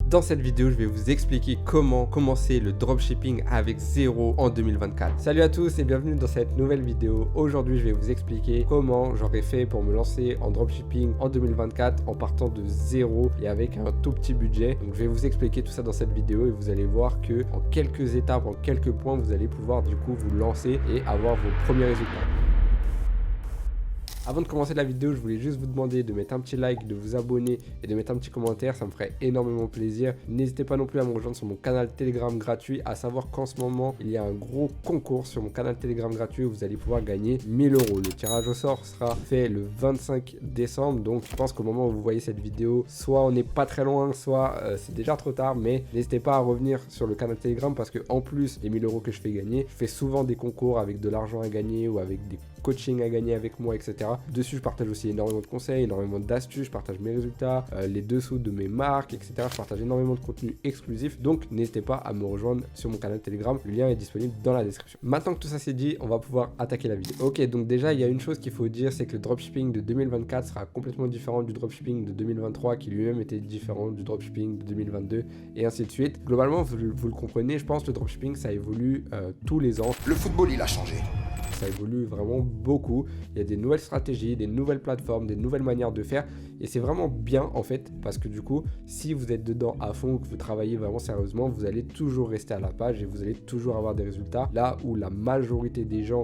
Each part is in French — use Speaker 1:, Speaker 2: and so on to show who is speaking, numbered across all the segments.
Speaker 1: Dans cette vidéo, je vais vous expliquer comment commencer le dropshipping avec zéro en 2024. Salut à tous et bienvenue dans cette nouvelle vidéo. Aujourd'hui, je vais vous expliquer comment j'aurais fait pour me lancer en dropshipping en 2024 en partant de zéro et avec un tout petit budget. Donc, je vais vous expliquer tout ça dans cette vidéo et vous allez voir que en quelques étapes, en quelques points, vous allez pouvoir du coup vous lancer et avoir vos premiers résultats. Avant de commencer la vidéo, je voulais juste vous demander de mettre un petit like, de vous abonner et de mettre un petit commentaire, ça me ferait énormément plaisir. N'hésitez pas non plus à me rejoindre sur mon canal Telegram gratuit, à savoir qu'en ce moment, il y a un gros concours sur mon canal Telegram gratuit où vous allez pouvoir gagner 1000 €. Le tirage au sort sera fait le 25 décembre, donc je pense qu'au moment où vous voyez cette vidéo, soit on n'est pas très loin, soit c'est déjà trop tard, mais n'hésitez pas à revenir sur le canal Telegram parce que en plus des 1000 € que je fais gagner, je fais souvent des concours avec de l'argent à gagner ou avec des coachings à gagner avec moi, etc. Dessus, je partage aussi énormément de conseils, énormément d'astuces, je partage mes résultats, les dessous de mes marques, etc. Je partage énormément de contenu exclusif, donc n'hésitez pas à me rejoindre sur mon canal Telegram. Le lien est disponible dans la description. Maintenant que tout ça c'est dit, on va pouvoir attaquer la vidéo. Ok, donc déjà, il y a une chose qu'il faut dire, c'est que le dropshipping de 2024 sera complètement différent du dropshipping de 2023, qui lui-même était différent du dropshipping de 2022, et ainsi de suite. Globalement, vous le comprenez, je pense que le dropshipping, ça évolue tous les ans.
Speaker 2: Le football, il a changé.
Speaker 1: Ça évolue vraiment beaucoup. Il y a des nouvelles stratégies, des nouvelles plateformes, des nouvelles manières de faire. Et c'est vraiment bien en fait, parce que du coup, si vous êtes dedans à fond, que vous travaillez vraiment sérieusement, vous allez toujours rester à la page et vous allez toujours avoir des résultats. Là où la majorité des gens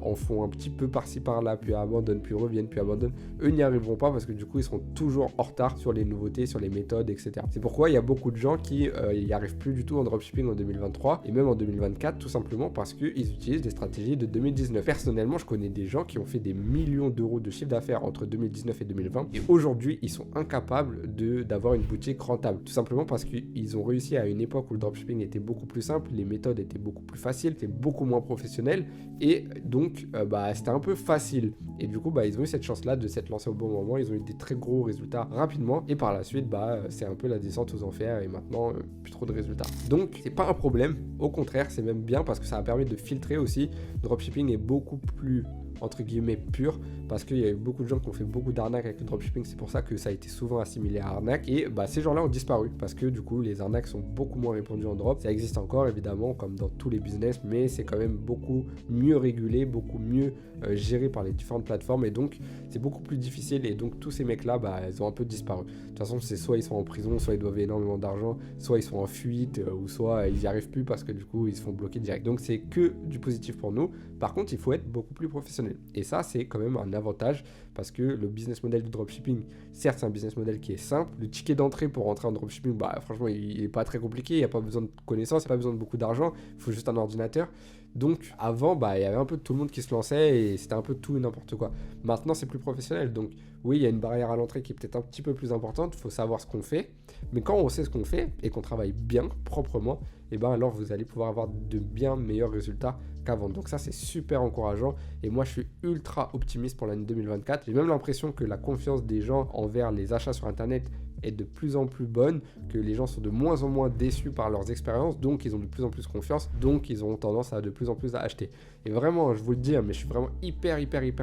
Speaker 1: en font un petit peu par-ci par-là, puis abandonnent, puis reviennent, puis abandonnent, eux n'y arriveront pas parce que du coup, ils seront toujours en retard sur les nouveautés, sur les méthodes, etc. C'est pourquoi il y a beaucoup de gens qui n'y arrivent plus du tout en dropshipping en 2023 et même en 2024, tout simplement parce qu'ils utilisent des stratégies de 2019. Personnellement, je connais des gens qui ont fait des millions d'euros de chiffre d'affaires entre 2019 et 2020 et aujourd'hui, ils sont incapables d'avoir une boutique rentable. Tout simplement parce qu'ils ont réussi à une époque où le dropshipping était beaucoup plus simple, les méthodes étaient beaucoup plus faciles, c'était beaucoup moins professionnel et donc c'était un peu facile. Et du coup, ils ont eu cette chance-là de s'être lancés au bon moment, ils ont eu des très gros résultats rapidement et par la suite, c'est un peu la descente aux enfers et maintenant, plus trop de résultats. Donc, c'est pas un problème, au contraire, c'est même bien parce que ça a permis de filtrer aussi. Le dropshipping est beaucoup plus entre guillemets pur parce qu'il y a eu beaucoup de gens qui ont fait beaucoup d'arnaques avec le dropshipping, c'est pour ça que ça a été souvent assimilé à arnaque et ces gens-là ont disparu parce que du coup les arnaques sont beaucoup moins répandues en drop. Ça existe encore évidemment comme dans tous les business, mais c'est quand même beaucoup mieux régulé, beaucoup mieux géré par les différentes plateformes et donc c'est beaucoup plus difficile et donc tous ces mecs-là ils ont un peu disparu. De toute façon, c'est soit ils sont en prison, soit ils doivent énormément d'argent, soit ils sont en fuite ou soit ils n'y arrivent plus parce que du coup ils se font bloquer direct. Donc c'est que du positif pour nous. Par contre, il faut être beaucoup plus professionnel. Et ça, c'est quand même un avantage parce que le business model du dropshipping, certes, c'est un business model qui est simple. Le ticket d'entrée pour rentrer en dropshipping, franchement, il n'est pas très compliqué. Il n'y a pas besoin de connaissances, il n'y a pas besoin de beaucoup d'argent. Il faut juste un ordinateur. Donc, avant, il y avait un peu tout le monde qui se lançait et c'était un peu tout et n'importe quoi. Maintenant, c'est plus professionnel. Donc, oui, il y a une barrière à l'entrée qui est peut-être un petit peu plus importante. Il faut savoir ce qu'on fait. Mais quand on sait ce qu'on fait et qu'on travaille bien, proprement, alors vous allez pouvoir avoir de bien meilleurs résultats qu'avant. Donc ça, c'est super encourageant. Et moi, je suis ultra optimiste pour l'année 2024. J'ai même l'impression que la confiance des gens envers les achats sur Internet est de plus en plus bonne, que les gens sont de moins en moins déçus par leurs expériences, donc ils ont de plus en plus confiance, donc ils ont tendance à de plus en plus à acheter. Et vraiment, je vous le dis, mais je suis vraiment hyper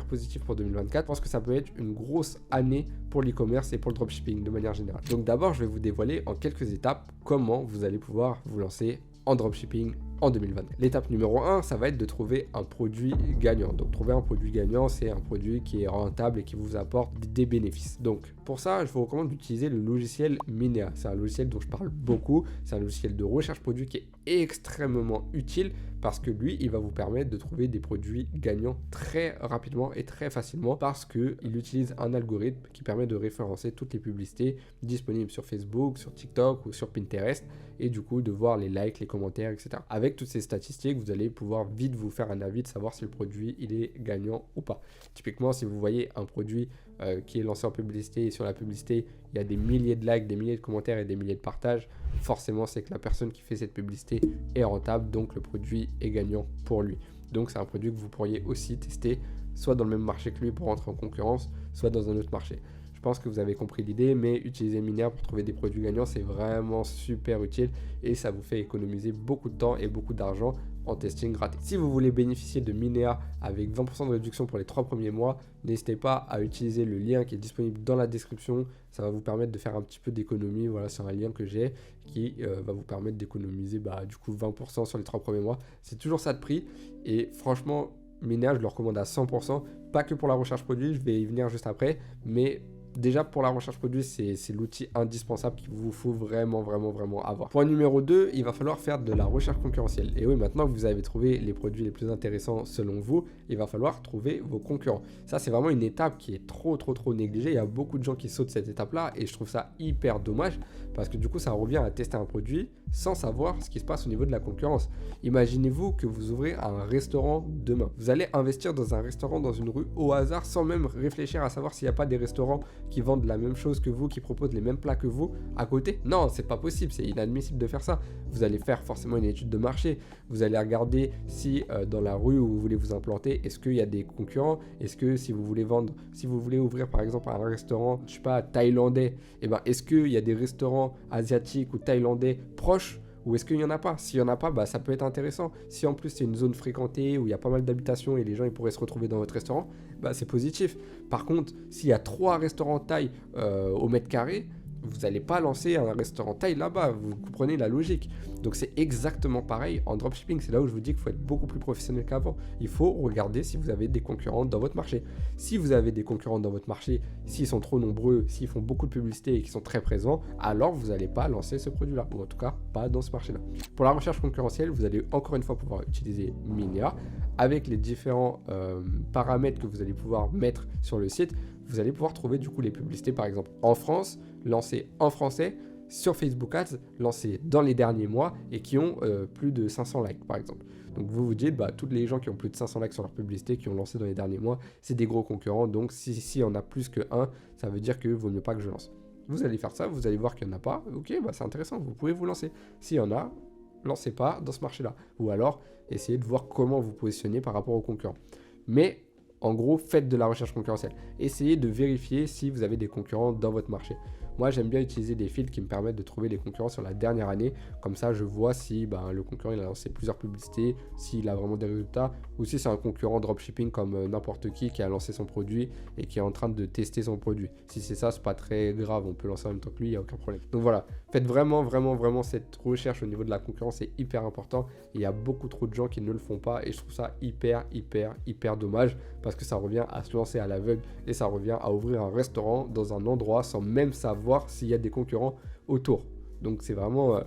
Speaker 1: positif pour 2024. Je pense que ça peut être une grosse année pour l'e-commerce et pour le dropshipping de manière générale. Donc d'abord, je vais vous dévoiler en quelques étapes comment vous allez pouvoir vous lancer en dropshipping en 2020. L'étape numéro 1, ça va être de trouver un produit gagnant. Donc trouver un produit gagnant, c'est un produit qui est rentable et qui vous apporte des bénéfices. Donc pour ça, je vous recommande d'utiliser le logiciel Minea. C'est un logiciel dont je parle beaucoup. C'est un logiciel de recherche produit qui est extrêmement utile parce que lui, il va vous permettre de trouver des produits gagnants très rapidement et très facilement parce qu'il utilise un algorithme qui permet de référencer toutes les publicités disponibles sur Facebook, sur TikTok ou sur Pinterest et du coup de voir les likes, les commentaires, etc. Avec toutes ces statistiques, vous allez pouvoir vite vous faire un avis de savoir si le produit il est gagnant ou pas. Typiquement, si vous voyez un produit qui est lancé en publicité et sur la publicité, il y a des milliers de likes, des milliers de commentaires et des milliers de partages, forcément c'est que la personne qui fait cette publicité est rentable, donc le produit est gagnant pour lui. Donc c'est un produit que vous pourriez aussi tester soit dans le même marché que lui pour rentrer en concurrence, soit dans un autre marché. Je pense que vous avez compris l'idée, mais utiliser Minea pour trouver des produits gagnants, c'est vraiment super utile et ça vous fait économiser beaucoup de temps et beaucoup d'argent en testing gratuit. Si vous voulez bénéficier de Minea avec 20% de réduction pour les 3 premiers mois, n'hésitez pas à utiliser le lien qui est disponible dans la description. Ça va vous permettre de faire un petit peu d'économie. Voilà, c'est un lien que j'ai qui va vous permettre d'économiser du coup 20% sur les 3 premiers mois. C'est toujours ça de prix. Et franchement, Minea, je le recommande à 100%. Pas que pour la recherche produit, je vais y venir juste après. Mais déjà, pour la recherche produit, c'est l'outil indispensable qu'il vous faut vraiment avoir. Point numéro 2, il va falloir faire de la recherche concurrentielle. Et oui, maintenant que vous avez trouvé les produits les plus intéressants selon vous, il va falloir trouver vos concurrents. Ça, c'est vraiment une étape qui est trop négligée. Il y a beaucoup de gens qui sautent cette étape-là et je trouve ça hyper dommage parce que du coup, ça revient à tester un produit sans savoir ce qui se passe au niveau de la concurrence. Imaginez-vous que vous ouvrez un restaurant demain. Vous allez investir dans un restaurant dans une rue au hasard sans même réfléchir à savoir s'il n'y a pas des restaurants qui vendent la même chose que vous, qui proposent les mêmes plats que vous à côté. Non, c'est pas possible, c'est inadmissible de faire ça. Vous allez faire forcément une étude de marché. Vous allez regarder si dans la rue où vous voulez vous implanter, est-ce qu'il y a des concurrents? Est-ce que si vous voulez ouvrir par exemple un restaurant, je sais pas, thaïlandais, est-ce qu'il y a des restaurants asiatiques ou thaïlandais proches? Ou est-ce qu'il n'y en a pas? S'il n'y en a pas, ça peut être intéressant. Si en plus c'est une zone fréquentée où il y a pas mal d'habitations et les gens ils pourraient se retrouver dans votre restaurant, c'est positif. Par contre, s'il y a 3 restaurants thaï au mètre carré, vous n'allez pas lancer un restaurant thaï là-bas, vous comprenez la logique. Donc c'est exactement pareil en dropshipping, c'est là où je vous dis qu'il faut être beaucoup plus professionnel qu'avant. Il faut regarder si vous avez des concurrents dans votre marché. Si vous avez des concurrents dans votre marché, s'ils sont trop nombreux, s'ils font beaucoup de publicité et qu'ils sont très présents, alors vous n'allez pas lancer ce produit-là, ou en tout cas pas dans ce marché-là. Pour la recherche concurrentielle, vous allez encore une fois pouvoir utiliser Minea avec les différents paramètres que vous allez pouvoir mettre sur le site. Vous allez pouvoir trouver du coup les publicités par exemple en France, lancées en français, sur Facebook Ads, lancées dans les derniers mois et qui ont plus de 500 likes par exemple. Donc vous vous dites, tous les gens qui ont plus de 500 likes sur leur publicité, qui ont lancé dans les derniers mois, c'est des gros concurrents. Donc si y en a plus que un, ça veut dire que vaut mieux pas que je lance. Vous allez faire ça, vous allez voir qu'il n'y en a pas. Ok, c'est intéressant, vous pouvez vous lancer. S'il y en a, lancez pas dans ce marché-là. Ou alors, essayez de voir comment vous positionnez par rapport aux concurrents. Mais en gros, faites de la recherche concurrentielle. Essayez de vérifier si vous avez des concurrents dans votre marché. Moi, j'aime bien utiliser des filtres qui me permettent de trouver les concurrents sur la dernière année. Comme ça, je vois si le concurrent il a lancé plusieurs publicités, s'il a vraiment des résultats, ou si c'est un concurrent dropshipping comme n'importe qui a lancé son produit et qui est en train de tester son produit. Si c'est ça, c'est pas très grave, on peut lancer en même temps que lui, il n'y a aucun problème. Donc voilà, faites vraiment cette recherche au niveau de la concurrence, c'est hyper important. Il y a beaucoup trop de gens qui ne le font pas et je trouve ça hyper dommage parce que ça revient à se lancer à l'aveugle et ça revient à ouvrir un restaurant dans un endroit sans même savoir s'il y a des concurrents autour. Donc c'est vraiment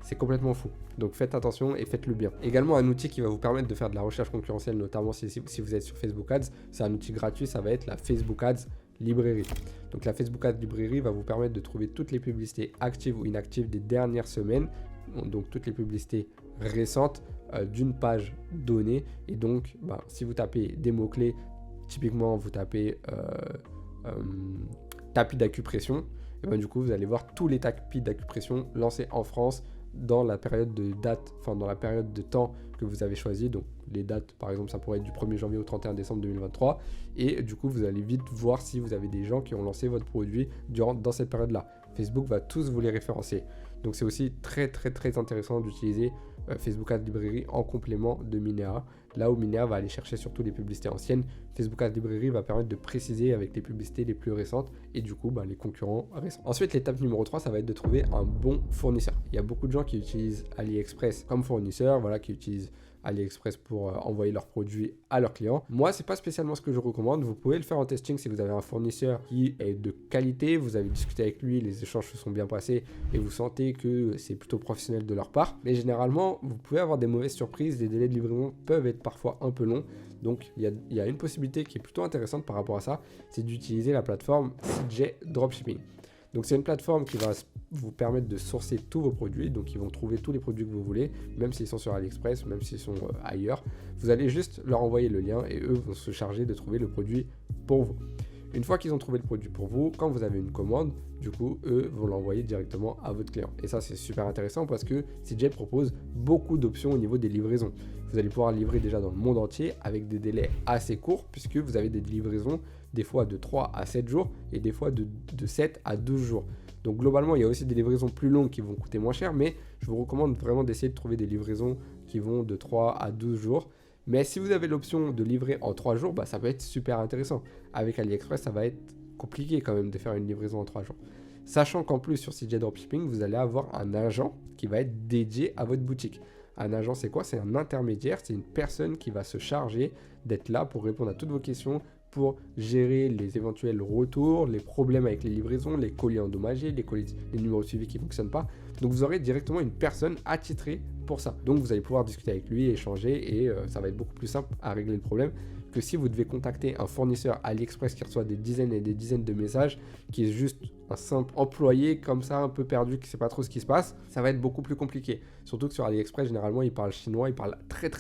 Speaker 1: c'est complètement fou. Donc faites attention et faites-le bien. Également un outil qui va vous permettre de faire de la recherche concurrentielle, notamment si vous êtes sur Facebook Ads, c'est un outil gratuit, ça va être la Facebook Ads Librairie. Donc la Facebook Ads Librairie va vous permettre de trouver toutes les publicités actives ou inactives des dernières semaines, donc toutes les publicités récentes d'une page donnée. Et donc si vous tapez des mots-clés, typiquement vous tapez tapis d'acupression, et du coup vous allez voir tous les tapis d'acupression lancés en France dans la période de date, dans la période de temps que vous avez choisi. Donc les dates par exemple ça pourrait être du 1er janvier au 31 décembre 2023 et du coup vous allez vite voir si vous avez des gens qui ont lancé votre produit dans cette période là. Facebook va tous vous les référencer. Donc c'est aussi très intéressant d'utiliser Facebook Ads Librairie en complément de Minea. Là où Minea va aller chercher surtout les publicités anciennes, Facebook Ads Librairie va permettre de préciser avec les publicités les plus récentes et du coup les concurrents récents. Ensuite, l'étape numéro 3, ça va être de trouver un bon fournisseur. Il y a beaucoup de gens qui utilisent AliExpress comme fournisseur, qui utilisent AliExpress pour envoyer leurs produits à leurs clients. Moi, c'est pas spécialement ce que je recommande. Vous pouvez le faire en testing si vous avez un fournisseur qui est de qualité, vous avez discuté avec lui, les échanges se sont bien passés et vous sentez que c'est plutôt professionnel de leur part. Mais généralement, vous pouvez avoir des mauvaises surprises, les délais de livraison peuvent être parfois un peu longs. Donc, il y a une possibilité qui est plutôt intéressante par rapport à ça, c'est d'utiliser la plateforme CJ Dropshipping. Donc c'est une plateforme qui va vous permettre de sourcer tous vos produits, donc ils vont trouver tous les produits que vous voulez, même s'ils sont sur AliExpress, même s'ils sont ailleurs. Vous allez juste leur envoyer le lien et eux vont se charger de trouver le produit pour vous. Une fois qu'ils ont trouvé le produit pour vous, quand vous avez une commande, du coup, eux vont l'envoyer directement à votre client. Et ça, c'est super intéressant parce que CJ propose beaucoup d'options au niveau des livraisons. Vous allez pouvoir livrer déjà dans le monde entier avec des délais assez courts puisque vous avez des livraisons des fois de 3 à 7 jours et des fois de 7 à 12 jours. Donc globalement, il y a aussi des livraisons plus longues qui vont coûter moins cher, mais je vous recommande vraiment d'essayer de trouver des livraisons qui vont de 3 à 12 jours. Mais si vous avez l'option de livrer en 3 jours, ça peut être super intéressant. Avec AliExpress, ça va être compliqué quand même de faire une livraison en 3 jours. Sachant qu'en plus sur CJ Dropshipping, vous allez avoir un agent qui va être dédié à votre boutique. Un agent, c'est quoi? C'est un intermédiaire, c'est une personne qui va se charger d'être là pour répondre à toutes vos questions, pour gérer les éventuels retours, les problèmes avec les livraisons, les colis endommagés, les numéros de suivi qui ne fonctionnent pas. Donc vous aurez directement une personne attitrée pour ça. Donc vous allez pouvoir discuter avec lui, échanger et ça va être beaucoup plus simple à régler le problème que si vous devez contacter un fournisseur AliExpress qui reçoit des dizaines et des dizaines de messages, qui est juste un simple employé comme ça, un peu perdu, qui ne sait pas trop ce qui se passe, ça va être beaucoup plus compliqué. Surtout que sur AliExpress, généralement, ils parlent chinois, ils parlent très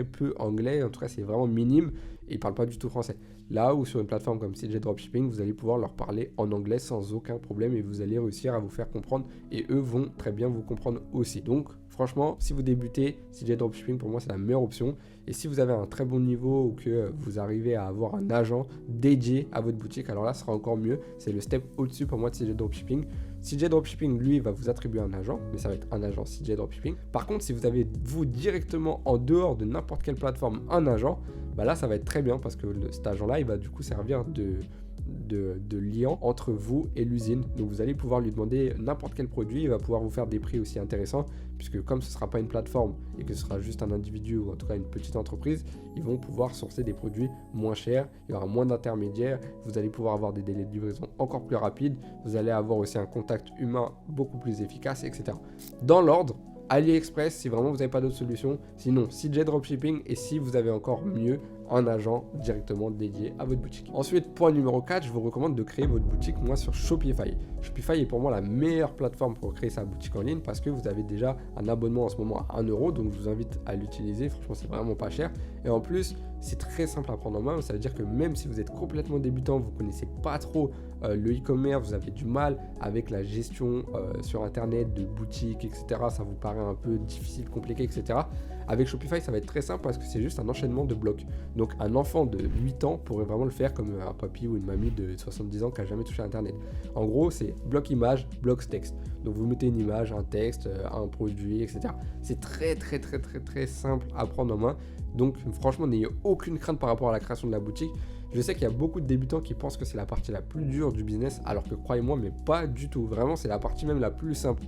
Speaker 1: peu anglais, en tout cas c'est vraiment minime, et ils ne parlent pas du tout français. Là où sur une plateforme comme CJ Dropshipping, vous allez pouvoir leur parler en anglais sans aucun problème et vous allez réussir à vous faire comprendre et eux vont très bien vous comprendre aussi. Donc franchement, si vous débutez, CJ Dropshipping pour moi c'est la meilleure option. Et si vous avez un très bon niveau ou que vous arrivez à avoir un agent dédié à votre boutique, alors là ce sera encore mieux. C'est le step au-dessus pour moi de CJ Dropshipping. CJ Dropshipping, lui, va vous attribuer un agent, mais ça va être un agent CJ Dropshipping. Par contre, si vous avez vous directement en dehors de n'importe quelle plateforme un agent, là ça va être très bien parce que cet agent-là, il va du coup servir de lien entre vous et l'usine. Donc vous allez pouvoir lui demander n'importe quel produit, il va pouvoir vous faire des prix aussi intéressants puisque comme ce ne sera pas une plateforme et que ce sera juste un individu ou en tout cas une petite entreprise, ils vont pouvoir sourcer des produits moins chers, il y aura moins d'intermédiaires, vous allez pouvoir avoir des délais de livraison encore plus rapides, vous allez avoir aussi un contact humain beaucoup plus efficace, etc. Dans l'ordre, AliExpress si vraiment vous n'avez pas d'autre solution, sinon CJ Dropshipping et si vous avez encore mieux, un agent directement dédié à votre boutique. Ensuite, point numéro 4, je vous recommande de créer votre boutique, moi, sur Shopify. Shopify est pour moi la meilleure plateforme pour créer sa boutique en ligne parce que vous avez déjà un abonnement en ce moment à 1 €, donc je vous invite à l'utiliser. Franchement, c'est vraiment pas cher. Et en plus, c'est très simple à prendre en main. Ça veut dire que même si vous êtes complètement débutant, vous connaissez pas trop le e-commerce, vous avez du mal avec la gestion sur Internet de boutiques, etc. Ça vous paraît un peu difficile, compliqué, etc. Avec Shopify, ça va être très simple parce que c'est juste un enchaînement de blocs. Donc un enfant de 8 ans pourrait vraiment le faire comme un papy ou une mamie de 70 ans qui n'a jamais touché à Internet. En gros, c'est bloc image, bloc texte. Donc vous mettez une image, un texte, un produit, etc. C'est très simple à prendre en main. Donc franchement, n'ayez aucune crainte par rapport à la création de la boutique. Je sais qu'il y a beaucoup de débutants qui pensent que c'est la partie la plus dure du business, alors que croyez-moi, mais pas du tout. Vraiment, c'est la partie même la plus simple.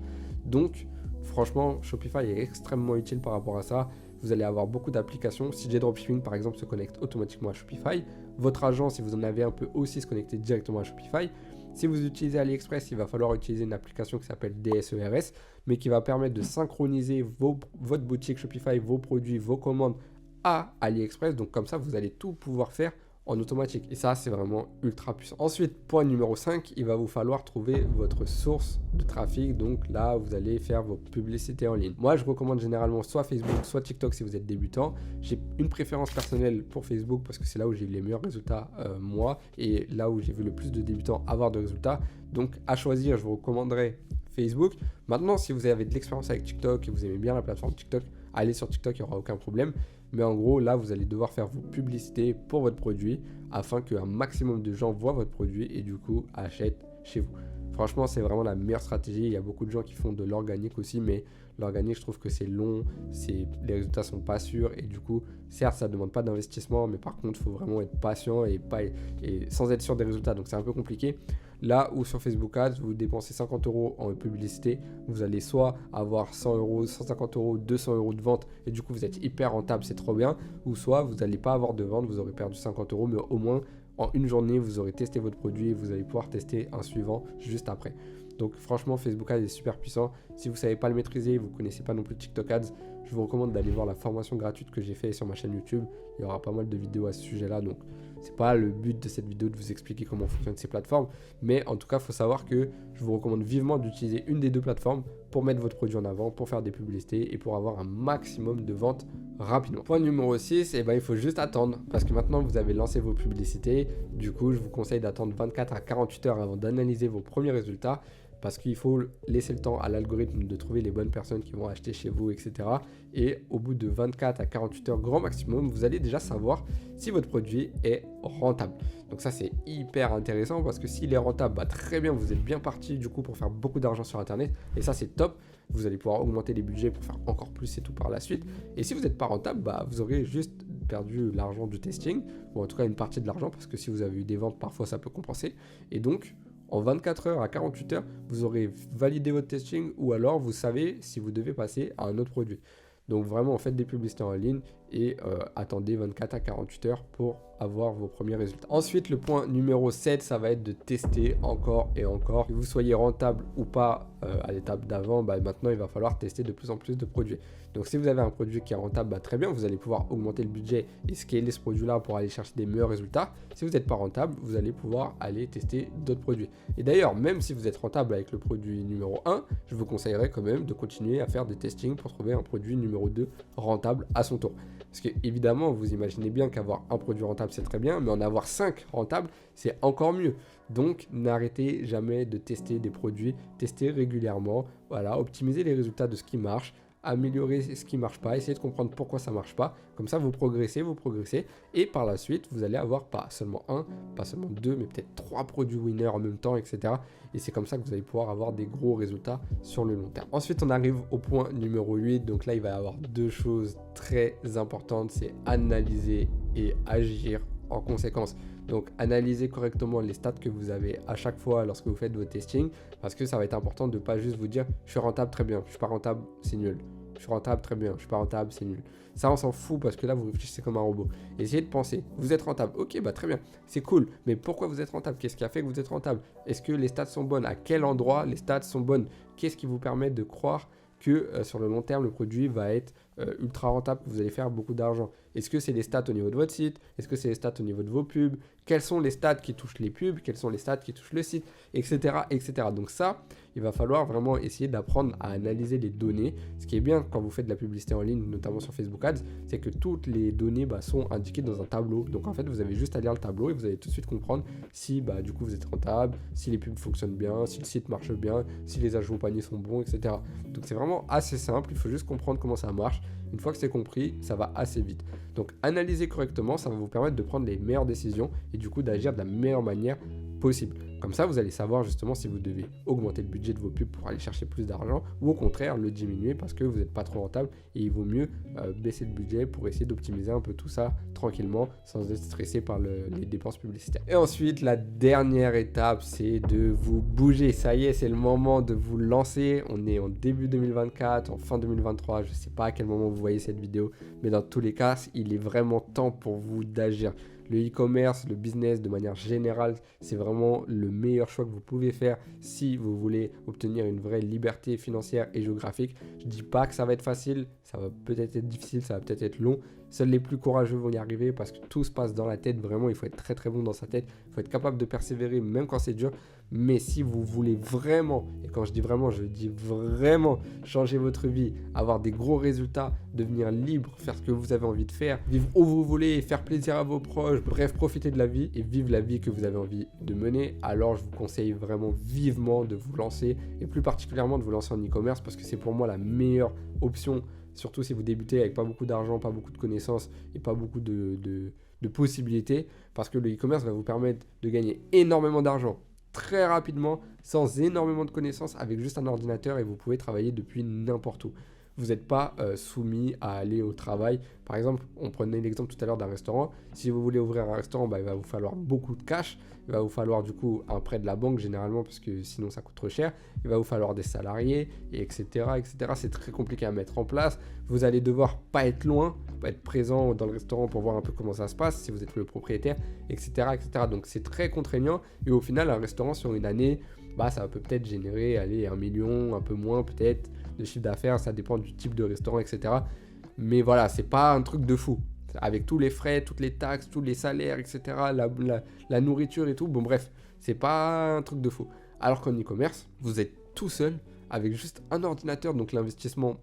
Speaker 1: Donc franchement, Shopify est extrêmement utile par rapport à ça. Vous allez avoir beaucoup d'applications. CJ Dropshipping, par exemple, se connecte automatiquement à Shopify. Votre agent, si vous en avez un peu aussi, se connecter directement à Shopify. Si vous utilisez AliExpress, il va falloir utiliser une application qui s'appelle DSERS, mais qui va permettre de synchroniser votre boutique Shopify, vos produits, vos commandes à AliExpress. Donc comme ça, vous allez tout pouvoir faire en automatique. Et ça, c'est vraiment ultra puissant. Ensuite, point numéro 5, il va vous falloir trouver votre source de trafic. Donc là, vous allez faire vos publicités en ligne. Moi, je recommande généralement soit Facebook, soit TikTok si vous êtes débutant. J'ai une préférence personnelle pour Facebook parce que c'est là où j'ai eu les meilleurs résultats moi et là où j'ai vu le plus de débutants avoir de résultats. Donc à choisir, je vous recommanderais Facebook. Maintenant, si vous avez de l'expérience avec TikTok et vous aimez bien la plateforme TikTok, allez sur TikTok, il n'y aura aucun problème. Mais en gros, là, vous allez devoir faire vos publicités pour votre produit afin qu'un maximum de gens voient votre produit et du coup achètent chez vous. Franchement, c'est vraiment la meilleure stratégie. Il y a beaucoup de gens qui font de l'organique aussi, mais l'organique, je trouve que c'est long, les résultats sont pas sûrs et du coup, certes, ça ne demande pas d'investissement, mais par contre, il faut vraiment être patient et sans être sûr des résultats. Donc, c'est un peu compliqué. Là où sur Facebook Ads, vous dépensez 50 € en publicité, vous allez soit avoir 100 €, 150 €, 200 € de vente et du coup vous êtes hyper rentable, c'est trop bien, ou soit vous n'allez pas avoir de vente, vous aurez perdu 50 €, mais au moins en une journée vous aurez testé votre produit et vous allez pouvoir tester un suivant juste après. Donc franchement, Facebook Ads est super puissant. Si vous ne savez pas le maîtriser, vous ne connaissez pas non plus TikTok Ads, je vous recommande d'aller voir la formation gratuite que j'ai faite sur ma chaîne YouTube. Il y aura pas mal de vidéos à ce sujet-là, donc c'est pas le but de cette vidéo de vous expliquer comment fonctionnent ces plateformes, mais en tout cas, il faut savoir que je vous recommande vivement d'utiliser une des deux plateformes pour mettre votre produit en avant, pour faire des publicités et pour avoir un maximum de ventes rapidement. Point numéro 6, il faut juste attendre parce que maintenant vous avez lancé vos publicités. Du coup, je vous conseille d'attendre 24 à 48 heures avant d'analyser vos premiers résultats. parce qu'il faut laisser le temps à l'algorithme de trouver les bonnes personnes qui vont acheter chez vous, etc. Et au bout de 24 à 48 heures grand maximum, vous allez déjà savoir si votre produit est rentable. Donc ça, c'est hyper intéressant parce que s'il est rentable, bah, très bien, vous êtes bien parti du coup pour faire beaucoup d'argent sur Internet. Et ça, c'est top. Vous allez pouvoir augmenter les budgets pour faire encore plus et tout par la suite. Et si vous n'êtes pas rentable, bah, vous aurez juste perdu l'argent du testing, ou en tout cas une partie de l'argent, parce que si vous avez eu des ventes, parfois ça peut compenser. Et donc, en 24 heures à 48 heures, vous aurez validé votre testing, ou alors vous savez si vous devez passer à un autre produit. Donc vraiment, faites des publicités en ligne et attendez 24 à 48 heures pour avoir vos premiers résultats. Ensuite, le point numéro 7, ça va être de tester encore et encore. Que vous soyez rentable ou pas à l'étape d'avant, bah, maintenant il va falloir tester de plus en plus de produits. Donc si vous avez un produit qui est rentable, bah, très bien, vous allez pouvoir augmenter le budget et scaler ce produit-là pour aller chercher des meilleurs résultats. Si vous n'êtes pas rentable, vous allez pouvoir aller tester d'autres produits. Et d'ailleurs, même si vous êtes rentable avec le produit numéro 1, je vous conseillerais quand même de continuer à faire des testings pour trouver un produit numéro 2 rentable à son tour. Parce que évidemment, vous imaginez bien qu'avoir un produit rentable, c'est très bien, mais en avoir 5 rentables, c'est encore mieux. Donc, n'arrêtez jamais de tester des produits, testez régulièrement, voilà, optimisez les résultats de ce qui marche, améliorer ce qui ne marche pas, essayez de comprendre pourquoi ça ne marche pas. Comme ça, vous progressez, et par la suite, vous allez avoir pas seulement un, pas seulement deux, mais peut-être 3 produits winners en même temps, etc. Et c'est comme ça que vous allez pouvoir avoir des gros résultats sur le long terme. Ensuite, on arrive au point numéro 8. Donc là, il va y avoir deux choses très importantes, c'est analyser et agir en conséquence. Donc, analysez correctement les stats que vous avez à chaque fois lorsque vous faites vos testings, parce que ça va être important de ne pas juste vous dire « je suis rentable, très bien, je suis pas rentable, c'est nul ». Je suis rentable, très bien, je suis pas rentable, c'est nul. Ça, on s'en fout parce que là, vous réfléchissez comme un robot. Essayez de penser, vous êtes rentable, ok, bah très bien, c'est cool, mais pourquoi vous êtes rentable? Qu'est-ce qui a fait que vous êtes rentable? Est-ce que les stats sont bonnes? À quel endroit les stats sont bonnes? Qu'est-ce qui vous permet de croire que sur le long terme, le produit va être ultra rentable, que vous allez faire beaucoup d'argent? Est-ce que c'est les stats au niveau de votre site? Est-ce que c'est les stats au niveau de vos pubs? Quels sont les stats qui touchent les pubs? Quels sont les stats qui touchent le site? Etc. etc. Donc ça, il va falloir vraiment essayer d'apprendre à analyser les données. Ce qui est bien quand vous faites de la publicité en ligne, notamment sur Facebook Ads, c'est que toutes les données sont indiquées dans un tableau. Donc en fait, vous avez juste à lire le tableau et vous allez tout de suite comprendre si du coup vous êtes rentable, si les pubs fonctionnent bien, si le site marche bien, si les ajouts au panier sont bons, etc. Donc c'est vraiment assez simple, il faut juste comprendre comment ça marche. Une fois que c'est compris, ça va assez vite. Donc analyser correctement, ça va vous permettre de prendre les meilleures décisions et du coup d'agir de la meilleure manière possible. Comme ça, vous allez savoir justement si vous devez augmenter le budget de vos pubs pour aller chercher plus d'argent ou au contraire le diminuer parce que vous n'êtes pas trop rentable et il vaut mieux baisser le budget pour essayer d'optimiser un peu tout ça tranquillement sans être stressé par les dépenses publicitaires. Et ensuite, la dernière étape, c'est de vous bouger. Ça y est, c'est le moment de vous lancer. On est en début 2024, en fin 2023. Je ne sais pas à quel moment vous voyez cette vidéo, mais dans tous les cas, il est vraiment temps pour vous d'agir. Le e-commerce, le business de manière générale, c'est vraiment le meilleur choix que vous pouvez faire si vous voulez obtenir une vraie liberté financière et géographique. Je ne dis pas que ça va être facile, ça va peut-être être difficile, ça va peut-être être long. Seuls les plus courageux vont y arriver parce que tout se passe dans la tête. Vraiment, il faut être très très bon dans sa tête. Il faut être capable de persévérer même quand c'est dur. Mais si vous voulez vraiment, et quand je dis vraiment, je dis vraiment changer votre vie, avoir des gros résultats, devenir libre, faire ce que vous avez envie de faire, vivre où vous voulez, faire plaisir à vos proches, bref, profiter de la vie et vivre la vie que vous avez envie de mener, alors je vous conseille vraiment vivement de vous lancer et plus particulièrement de vous lancer en e-commerce parce que c'est pour moi la meilleure option. Surtout si vous débutez avec pas beaucoup d'argent, pas beaucoup de connaissances et pas beaucoup de possibilités, parce que le e-commerce va vous permettre de gagner énormément d'argent très rapidement, sans énormément de connaissances, avec juste un ordinateur et vous pouvez travailler depuis n'importe où. Vous n'êtes pas soumis à aller au travail. Par exemple, on prenait l'exemple tout à l'heure d'un restaurant. Si vous voulez ouvrir un restaurant, il va vous falloir beaucoup de cash. Il va vous falloir du coup un prêt de la banque généralement parce que sinon ça coûte trop cher. Il va vous falloir des salariés, et etc. etc. C'est très compliqué à mettre en place. Vous allez devoir pas être loin, pas être présent dans le restaurant pour voir un peu comment ça se passe si vous êtes le propriétaire, etc. etc. Donc c'est très contraignant et au final un restaurant sur une année, ça peut peut-être générer 1 million, un peu moins peut-être de chiffre d'affaires, ça dépend du type de restaurant, etc. Mais voilà, c'est pas un truc de fou. Avec tous les frais, toutes les taxes, tous les salaires, etc., la nourriture et tout, bon bref, c'est pas un truc de fou. Alors qu'en e-commerce, vous êtes tout seul avec juste un ordinateur, donc l'investissement,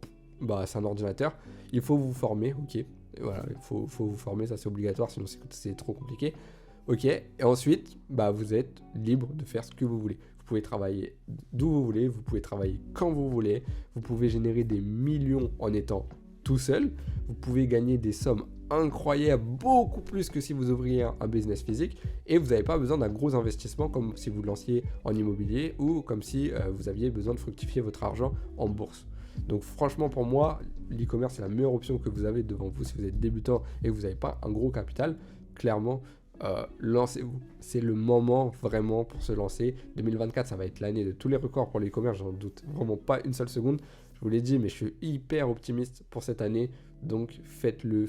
Speaker 1: c'est un ordinateur. Il faut vous former, ok. Et voilà, il faut vous former, ça c'est obligatoire, sinon c'est trop compliqué. Ok, et ensuite, vous êtes libre de faire ce que vous voulez. Vous pouvez travailler d'où vous voulez, vous pouvez travailler quand vous voulez, vous pouvez générer des millions en étant tout seul, vous pouvez gagner des sommes incroyables, beaucoup plus que si vous ouvriez un business physique, et vous n'avez pas besoin d'un gros investissement comme si vous lanciez en immobilier ou comme si vous aviez besoin de fructifier votre argent en bourse. Donc franchement pour moi, l'e-commerce c'est la meilleure option que vous avez devant vous si vous êtes débutant et que vous n'avez pas un gros capital. Clairement, lancez-vous. C'est le moment vraiment pour se lancer. 2024, ça va être l'année de tous les records pour l'e-commerce, j'en doute vraiment pas une seule seconde. Je vous l'ai dit, mais je suis hyper optimiste pour cette année. Donc faites-le.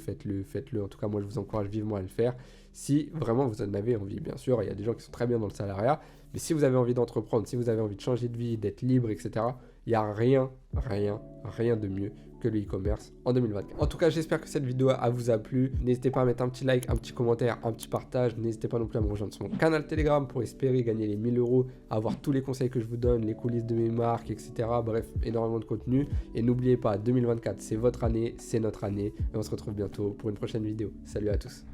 Speaker 1: En tout cas, moi, je vous encourage vivement à le faire. Si vraiment vous en avez envie, bien sûr, il y a des gens qui sont très bien dans le salariat. Mais si vous avez envie d'entreprendre, si vous avez envie de changer de vie, d'être libre, etc., il n'y a rien de mieux que le e-commerce en 2024. En tout cas, j'espère que cette vidéo vous a plu. N'hésitez pas à mettre un petit like, un petit commentaire, un petit partage. N'hésitez pas non plus à me rejoindre sur mon canal Telegram pour espérer gagner les 1000 €, avoir tous les conseils que je vous donne, les coulisses de mes marques, etc. Bref, énormément de contenu. Et n'oubliez pas, 2024, c'est votre année, c'est notre année. Et on se retrouve bientôt pour une prochaine vidéo. Salut à tous.